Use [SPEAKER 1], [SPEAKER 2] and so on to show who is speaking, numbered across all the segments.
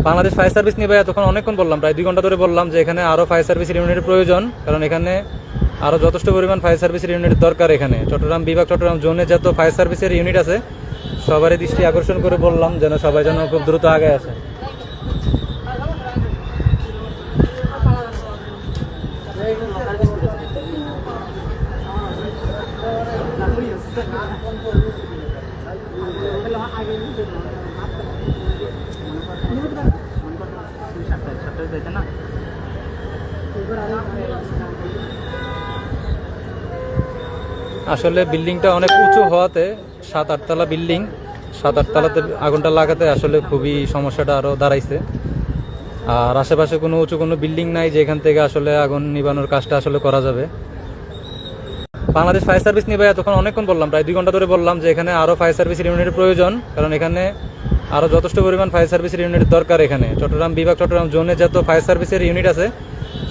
[SPEAKER 1] Bangladesh fire service নিয়ে ভাই তখন অনেকক্ষণ বললাম, প্রায় 2 ঘন্টা ধরে বললাম যে এখানে আরও ফায়ার সার্ভিসের ইউনিটের প্রয়োজন, কারণ এখানে আরও যথেষ্ট পরিমাণ ফায়ার সার্ভিসের ইউনিটের দরকার। এখানে চট্টগ্রাম বিভাগ, চট্টগ্রাম জোনে যত ফায়ার সার্ভিসের ইউনিট আছে সবারই দৃষ্টি আকর্ষণ করে বললাম যেন সবাই যেন খুব দ্রুত আগে আসে। আসলে বিল্ডিংটা অনেক উঁচু হওয়াতে 7-8 তলা বিল্ডিং, 7-8 তলাতে আগুনটা লাগাতে আসলে খুবই সমস্যাটা আরও দাঁড়াইছে। আর আশেপাশে কোনো উঁচু কোনো বিল্ডিং নাই যেখান থেকে আসলে আগুন নিবানোর কাজটা আসলে করা যাবে। বাংলাদেশ ফায়ার সার্ভিস নিয়ে ভাই তখন অনেকক্ষণ বললাম, প্রায় 2 ঘন্টা ধরে বললাম যে এখানে আরও ফায়ার সার্ভিসের ইউনিটের প্রয়োজন, কারণ এখানে আরও যথেষ্ট পরিমাণ ফায়ার সার্ভিসের ইউনিটের দরকার। এখানে চট্টগ্রাম বিভাগ, চট্টগ্রাম জোনে যত ফায়ার সার্ভিসের ইউনিট আছে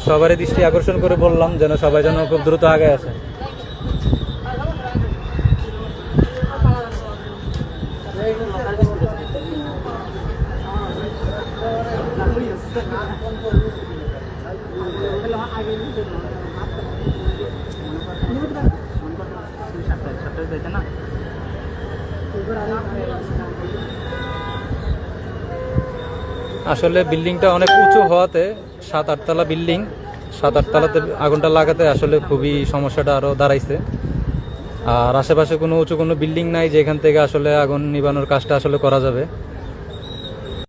[SPEAKER 1] সবারই দৃষ্টি আকর্ষণ করে বললাম যেন সবাই যেন খুব দ্রুত আগে আসে। আসলে বিল্ডিংটা অনেক উঁচু হওয়াতে 7-8 তলা বিল্ডিং, 7-8 তলাতে আগুনটা লাগাতে আসলে খুবই সমস্যাটা আরও দাঁড়াইছে। আর আশেপাশে কোনো উঁচু কোনো বিল্ডিং নাই যেখান থেকে আসলে আগুন নিবানোর কাজটা আসলে করা যাবে।